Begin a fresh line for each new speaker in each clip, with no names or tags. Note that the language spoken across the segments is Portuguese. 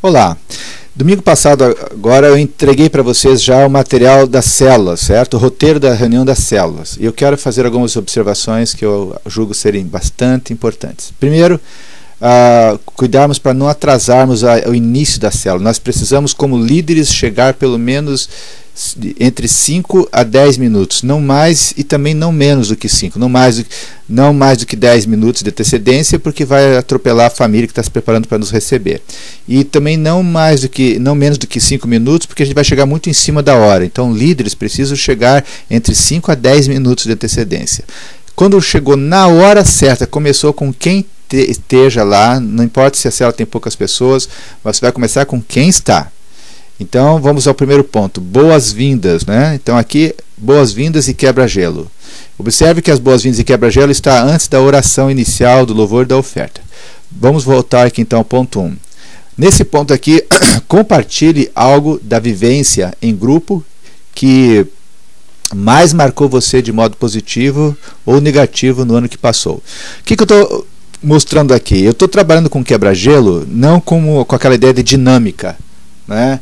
Olá, domingo passado agora eu entreguei para vocês já o material das células, certo? O roteiro da reunião das células. E eu quero fazer algumas observações que eu julgo serem bastante importantes. Primeiro, cuidarmos para não atrasarmos o início da célula. Nós precisamos, como líderes, chegar pelo menos entre 5 a 10 minutos, não mais e também não menos do que 5, não mais do que 10 minutos de antecedência, porque vai atropelar a família que está se preparando para nos receber. E também não menos do que 5 minutos, porque a gente vai chegar muito em cima da hora. Então, líderes precisam chegar entre 5 a 10 minutos de antecedência. Quando chegou na hora certa, começou com quem esteja lá, não importa se a célula tem poucas pessoas, mas você vai começar com quem está. Então vamos ao primeiro ponto, boas-vindas, né? Então aqui, boas-vindas e quebra-gelo. Observe que as boas-vindas e quebra-gelo está antes da oração inicial, do louvor e da oferta. Vamos voltar aqui então ao ponto 1. Nesse ponto aqui, compartilhe algo da vivência em grupo que mais marcou você de modo positivo ou negativo no ano que passou. O que eu estou mostrando aqui? Eu estou trabalhando com quebra-gelo não com aquela ideia de dinâmica, né?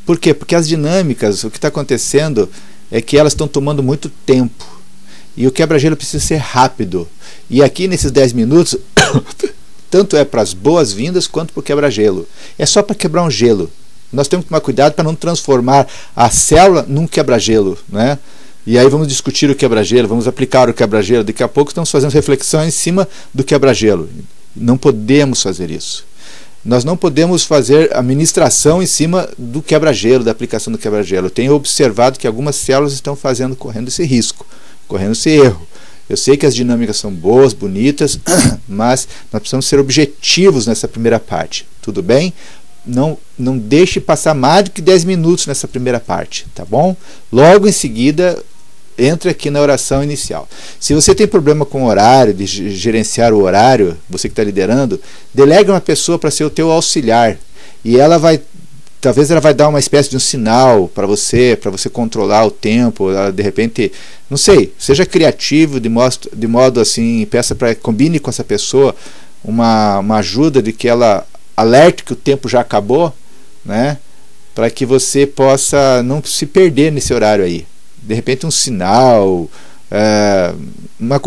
Por quê? Porque as dinâmicas, o que está acontecendo é que elas estão tomando muito tempo e o quebra-gelo precisa ser rápido. E aqui nesses 10 minutos, tanto é para as boas-vindas quanto para o quebra-gelo. É só para quebrar um gelo. Nós temos que tomar cuidado para não transformar a célula num quebra-gelo, né? E aí vamos discutir o quebra-gelo, vamos aplicar o quebra-gelo. Daqui a pouco estamos fazendo reflexões em cima do quebra-gelo. Não podemos fazer isso. Nós não podemos fazer a ministração em cima do quebra-gelo, da aplicação do quebra-gelo. Eu tenho observado que algumas células estão correndo esse risco, correndo esse erro. Eu sei que as dinâmicas são boas, bonitas, mas nós precisamos ser objetivos nessa primeira parte. Tudo bem? Não deixe passar mais do que 10 minutos nessa primeira parte, tá bom? Logo em seguida, entre aqui na oração inicial. Se você tem problema com o horário, de gerenciar o horário, você que está liderando, delegue uma pessoa para ser o teu auxiliar. E talvez ela vai dar uma espécie de um sinal para você controlar o tempo, de repente, não sei, seja criativo de modo assim, combine com essa pessoa uma ajuda de que ela alerte que o tempo já acabou, né? Para que você possa não se perder nesse horário aí. De repente um sinal,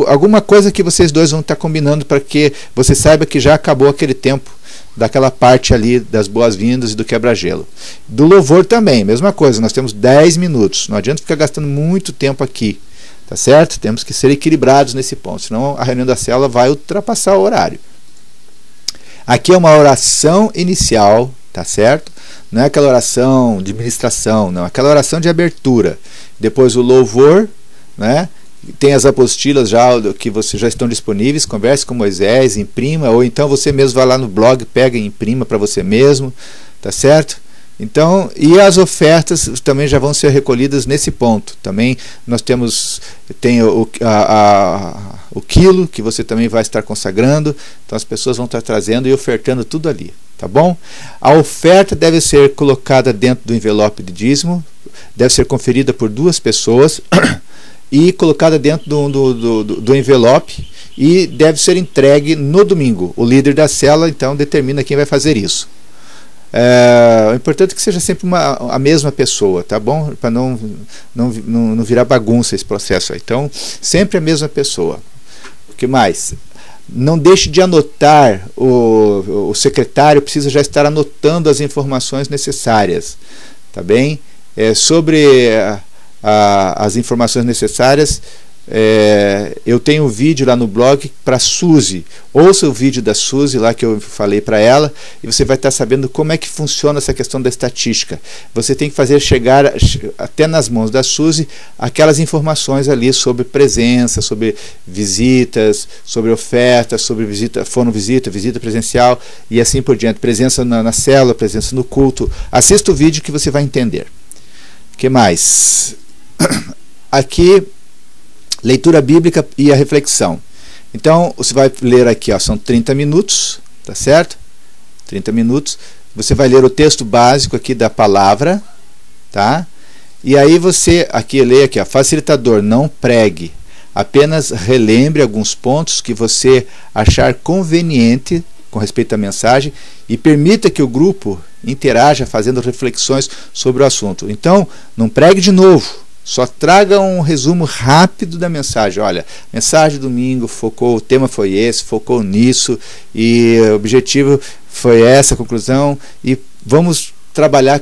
alguma coisa que vocês dois vão estar combinando para que você saiba que já acabou aquele tempo daquela parte ali das boas-vindas e do quebra-gelo. Do louvor também, mesma coisa, nós temos 10 minutos, não adianta ficar gastando muito tempo aqui, tá certo? Temos que ser equilibrados nesse ponto, senão a reunião da célula vai ultrapassar o horário. Aqui é uma oração inicial, tá certo? Não é aquela oração de ministração, não, aquela oração de abertura. Depois o louvor, né? Tem as apostilas já que vocês já estão disponíveis, converse com Moisés, imprima, ou então você mesmo vai lá no blog, pega e imprima para você mesmo, tá certo? Então, e as ofertas também já vão ser recolhidas nesse ponto. Também nós tem o quilo que você também vai estar consagrando, então as pessoas vão estar trazendo e ofertando tudo ali, tá bom? A oferta deve ser colocada dentro do envelope de dízimo, deve ser conferida por 2 pessoas e colocada dentro do envelope e deve ser entregue no domingo. O líder da célula então determina quem vai fazer isso. O importante é que seja sempre a mesma pessoa, tá bom? Para não virar bagunça esse processo aí. Então, sempre a mesma pessoa. O que mais? Não deixe de anotar, o secretário precisa já estar anotando as informações necessárias, tá bem? Sobre as informações necessárias, eu tenho um vídeo lá no blog para a Suzy. Ouça o vídeo da Suzy lá que eu falei para ela e você vai estar sabendo como é que funciona essa questão da estatística. Você tem que fazer chegar até nas mãos da Suzy aquelas informações ali sobre presença, sobre visitas, sobre ofertas, sobre visita presencial e assim por diante. Presença na célula, presença no culto. Assista o vídeo que você vai entender. O que mais? Aqui, leitura bíblica e a reflexão. Então, você vai ler aqui, ó, são 30 minutos, tá certo? 30 minutos. Você vai ler o texto básico aqui da palavra, tá? E aí você, aqui lê aqui, ó, facilitador, não pregue. Apenas relembre alguns pontos que você achar conveniente com respeito à mensagem e permita que o grupo interaja fazendo reflexões sobre o assunto. Então, não pregue de novo, só traga um resumo rápido da mensagem. Olha, mensagem domingo focou, o tema foi esse, focou nisso, e o objetivo foi essa, a conclusão, e vamos trabalhar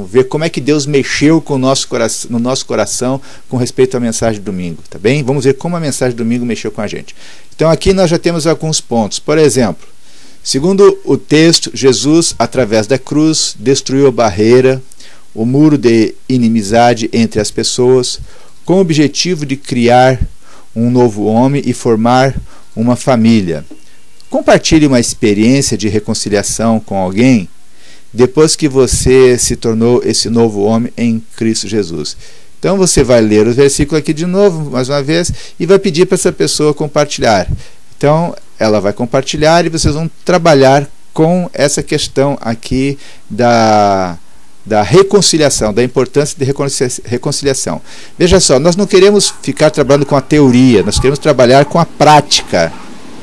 ver como é que Deus mexeu com no nosso coração com respeito à mensagem de domingo, tá bem? Vamos ver como a mensagem de domingo mexeu com a gente. Então aqui nós já temos alguns pontos. Por exemplo, segundo o texto, Jesus, através da cruz, destruiu a barreira, o muro de inimizade entre as pessoas, com o objetivo de criar um novo homem e formar uma família. Compartilhe uma experiência de reconciliação com alguém depois que você se tornou esse novo homem em Cristo Jesus. Então você vai ler o versículo aqui de novo, mais uma vez, e vai pedir para essa pessoa compartilhar. Então ela vai compartilhar e vocês vão trabalhar com essa questão aqui da reconciliação, da importância de reconciliação. Veja só, nós não queremos ficar trabalhando com a teoria, nós queremos trabalhar com a prática,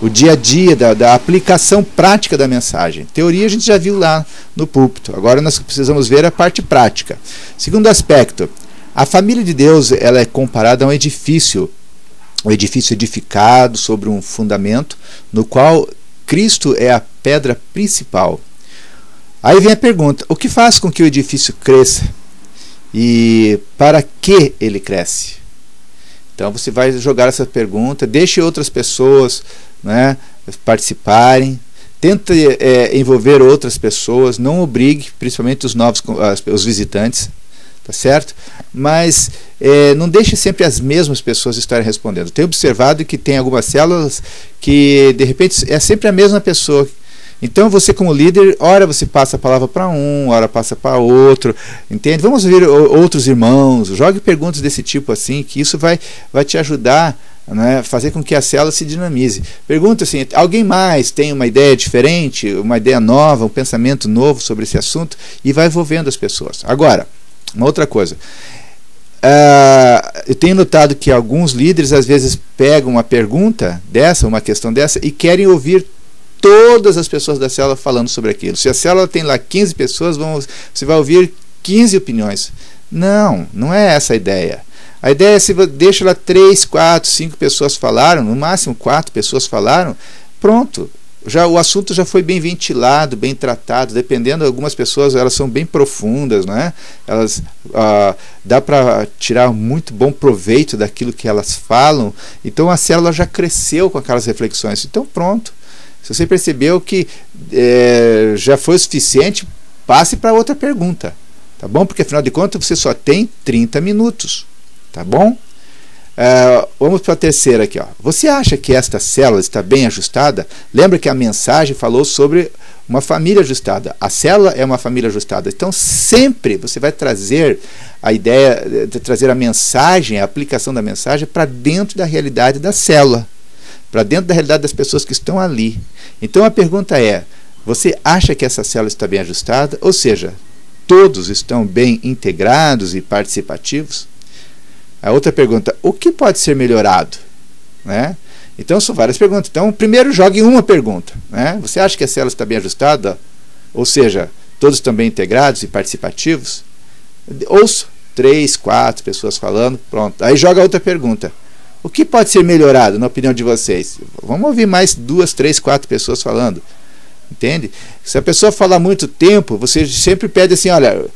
o dia a dia, da aplicação prática da mensagem. Teoria a gente já viu lá no púlpito, agora nós precisamos ver a parte prática. Segundo aspecto, a família de Deus ela é comparada a um edifício edificado sobre um fundamento, no qual Cristo é a pedra principal. Aí vem a pergunta, o que faz com que o edifício cresça? E para que ele cresce? Então você vai jogar essa pergunta, deixe outras pessoas, né, participarem, tenta envolver outras pessoas, não obrigue, principalmente os visitantes, tá certo? Mas não deixe sempre as mesmas pessoas estarem respondendo. Tenho observado que tem algumas células que de repente é sempre a mesma pessoa. Então você como líder, ora você passa a palavra para um, ora passa para outro, entende? Vamos ver outros irmãos, jogue perguntas desse tipo assim, que isso vai te ajudar, né, fazer com que a célula se dinamize. Pergunta assim, alguém mais tem uma ideia diferente, uma ideia nova, um pensamento novo sobre esse assunto, e vai envolvendo as pessoas. Agora, uma outra coisa, eu tenho notado que alguns líderes às vezes pegam uma pergunta dessa, uma questão dessa, e querem ouvir todas as pessoas da célula falando sobre aquilo. Se a célula tem lá 15 pessoas, você vai ouvir 15 opiniões. Não é essa a ideia. A ideia é se deixa lá 3, 4, 5 pessoas falaram, no máximo 4 pessoas falaram, pronto. O assunto já foi bem ventilado, bem tratado, dependendo, algumas pessoas elas são bem profundas, né? Elas dá para tirar muito bom proveito daquilo que elas falam, então a célula já cresceu com aquelas reflexões, então pronto. Se você percebeu que já foi o suficiente, passe para outra pergunta, tá bom? Porque afinal de contas você só tem 30 minutos, tá bom? Vamos para a terceira aqui, ó. Você acha que esta célula está bem ajustada? Lembra que a mensagem falou sobre uma família ajustada. A célula é uma família ajustada. Então sempre você vai trazer a ideia de trazer a mensagem, a aplicação da mensagem para dentro da realidade da célula, para dentro da realidade das pessoas que estão ali. Então a pergunta é, você acha que essa célula está bem ajustada? Ou seja, todos estão bem integrados e participativos? A outra pergunta, o que pode ser melhorado? Né? Então são várias perguntas. Então primeiro jogue uma pergunta. Né? Você acha que a célula está bem ajustada? Ou seja, todos estão bem integrados e participativos? Ouço 3, 4 pessoas falando, pronto. Aí joga outra pergunta. O que pode ser melhorado, na opinião de vocês? Vamos ouvir mais 2, 3, 4 pessoas falando. Entende? Se a pessoa falar muito tempo, você sempre pede assim, olha,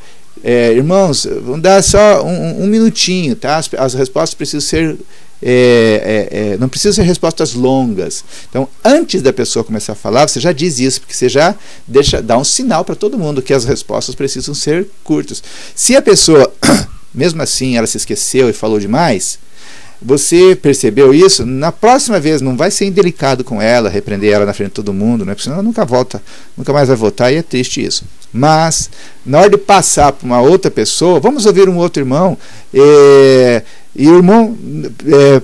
irmãos, vamos dar só um minutinho, tá? As respostas precisam ser, não precisam ser respostas longas. Então, antes da pessoa começar a falar, você já diz isso, porque você já dá um sinal para todo mundo que as respostas precisam ser curtas. Se a pessoa, mesmo assim, ela se esqueceu e falou demais, você percebeu isso, na próxima vez não vai ser indelicado com ela, repreender ela na frente de todo mundo, né? Porque senão ela nunca mais vai voltar, e é triste isso. Mas, na hora de passar para uma outra pessoa, vamos ouvir um outro irmão, e o irmão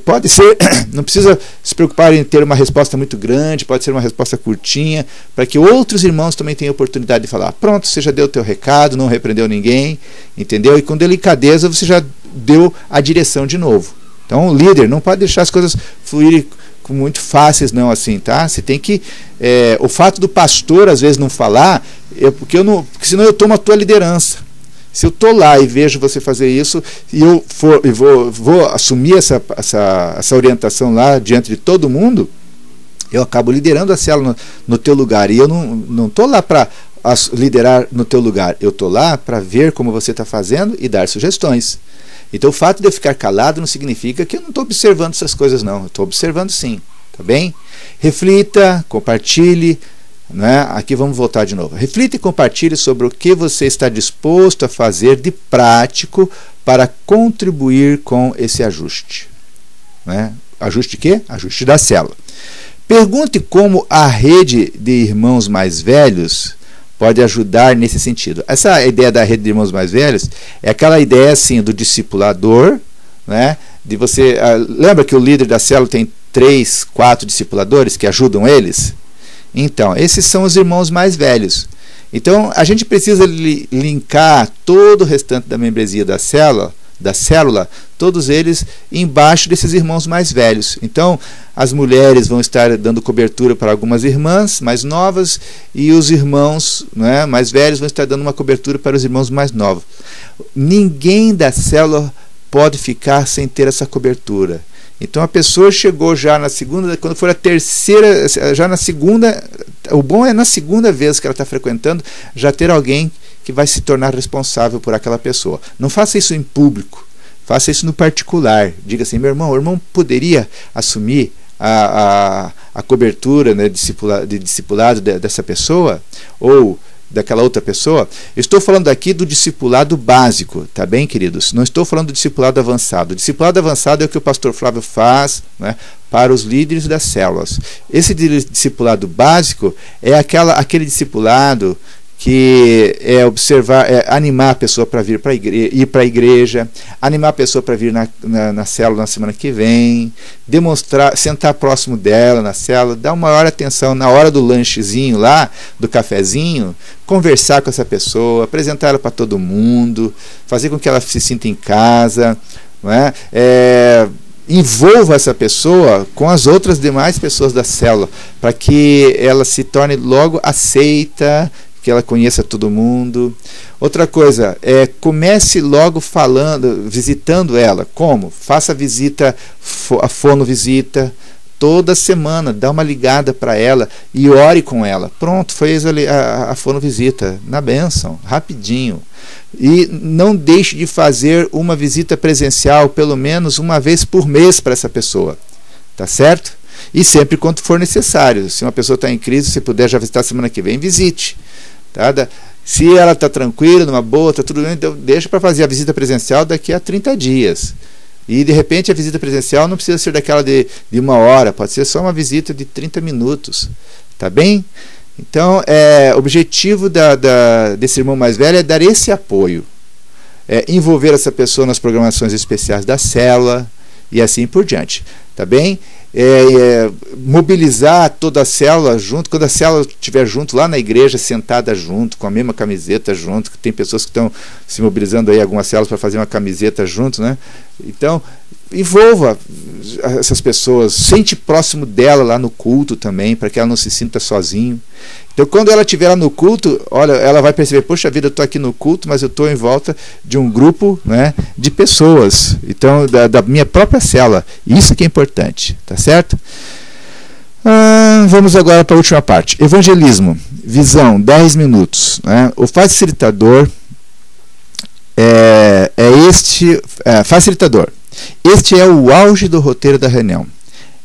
pode ser, não precisa se preocupar em ter uma resposta muito grande, pode ser uma resposta curtinha, para que outros irmãos também tenham oportunidade de falar. Pronto, você já deu o teu recado, não repreendeu ninguém, entendeu? E com delicadeza você já deu a direção de novo. Então o líder não pode deixar as coisas fluírem muito fáceis não assim, tá? Você tem que o fato do pastor às vezes não falar, porque senão eu tomo a tua liderança. Se eu estou lá e vejo você fazer isso e eu vou assumir essa orientação lá diante de todo mundo, eu acabo liderando a célula no teu lugar, e eu não estou lá para liderar no teu lugar, eu estou lá para ver como você está fazendo e dar sugestões. Então o fato de eu ficar calado não significa que eu não estou observando essas coisas não, eu estou observando sim, tá bem? Reflita, compartilhe, né? Aqui vamos voltar de novo. Reflita e compartilhe sobre o que você está disposto a fazer de prático para contribuir com esse ajuste, né? Ajuste de quê? Ajuste da célula. Pergunte como a rede de irmãos mais velhos pode ajudar nesse sentido. Essa ideia da rede de irmãos mais velhos é aquela ideia assim do discipulador, né? De você, lembra que o líder da célula tem 3, 4 discipuladores que ajudam eles? Então, esses são os irmãos mais velhos. Então, a gente precisa linkar todo o restante da membresia da célula, todos eles embaixo desses irmãos mais velhos. Então, as mulheres vão estar dando cobertura para algumas irmãs mais novas, e os irmãos, né, mais velhos vão estar dando uma cobertura para os irmãos mais novos. Ninguém da célula pode ficar sem ter essa cobertura. Então a pessoa chegou já na segunda, quando for a terceira, já na segunda, o bom é na segunda vez que ela está frequentando, já ter alguém que vai se tornar responsável por aquela pessoa. Não faça isso em público, faça isso no particular. Diga assim: meu irmão, o irmão poderia assumir a cobertura, né, de discipulado dessa pessoa? Ou daquela outra pessoa? Eu estou falando aqui do discipulado básico, tá bem, queridos? Não estou falando do discipulado avançado. O discipulado avançado é o que o pastor Flávio faz, né, para os líderes das células. Esse discipulado básico é aquele discipulado que é animar a pessoa para ir para a igreja, animar a pessoa para vir na célula na semana que vem, demonstrar, sentar próximo dela na célula, dar uma maior atenção na hora do lanchezinho lá, do cafezinho, conversar com essa pessoa, apresentar ela para todo mundo, fazer com que ela se sinta em casa, não é? Envolva essa pessoa com as outras demais pessoas da célula, para que ela se torne logo aceita, que ela conheça todo mundo. Outra coisa, comece logo visitando ela. Como? Faça visita, a fonovisita, toda semana, dá uma ligada para ela e ore com ela. Pronto, fez a fonovisita, na bênção, rapidinho. E não deixe de fazer uma visita presencial, pelo menos uma vez por mês para essa pessoa, tá certo? E sempre quando for necessário. Se uma pessoa está em crise, se puder já visitar semana que vem, visite. Tá? Se ela está tranquila, numa boa, está tudo bem, então deixa para fazer a visita presencial daqui a 30 dias. E de repente a visita presencial não precisa ser daquela de 1 hora, pode ser só uma visita de 30 minutos. Tá bem? Então, o objetivo desse irmão mais velho é dar esse apoio. Envolver essa pessoa nas programações especiais da célula e assim por diante. Tá bem? Mobilizar toda a célula junto, quando a célula estiver junto lá na igreja, sentada junto, com a mesma camiseta junto, que tem pessoas que estão se mobilizando aí, algumas células, para fazer uma camiseta junto, né? Então, envolva essas pessoas, sente próximo dela lá no culto também, para que ela não se sinta sozinho. Então, quando ela estiver lá no culto, olha, ela vai perceber: poxa vida, eu estou aqui no culto, mas eu estou em volta de um grupo, né, de pessoas, então da minha própria célula. Isso que é importante, tá certo? Vamos agora para a última parte. Evangelismo, visão, 10 minutos. Né? O facilitador facilitador. Este é o auge do roteiro da reunião.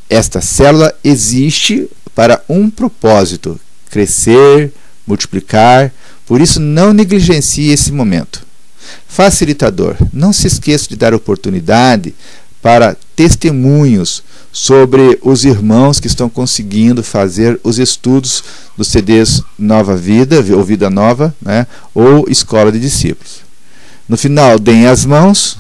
Esta célula existe para um propósito: crescer, multiplicar. Por isso, não negligencie esse momento. Facilitador, não se esqueça de dar oportunidade para testemunhos sobre os irmãos que estão conseguindo fazer os estudos dos CDs Nova Vida, ou Vida Nova, né, ou Escola de Discípulos. No final, deem as mãos,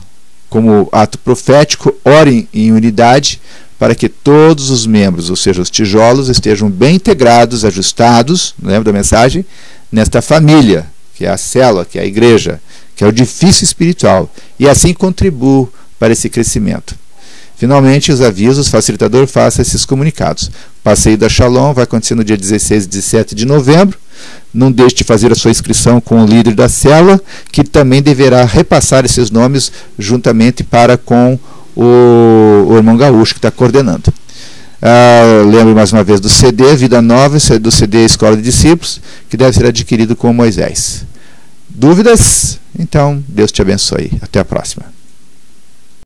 como ato profético, orem em unidade, para que todos os membros, ou seja, os tijolos, estejam bem integrados, ajustados, lembra da mensagem? Nesta família, que é a célula, que é a igreja, que é o edifício espiritual, e assim contribuam para esse crescimento. Finalmente, os avisos, facilitador faça esses comunicados. Passeio da Shalom vai acontecer no dia 16 e 17 de novembro. Não deixe de fazer a sua inscrição com o líder da célula, que também deverá repassar esses nomes juntamente para com o irmão Gaúcho, que está coordenando. Lembro mais uma vez do CD Vida Nova, do CD Escola de Discípulos, que deve ser adquirido com Moisés. Dúvidas? Então, Deus te abençoe. Até a próxima.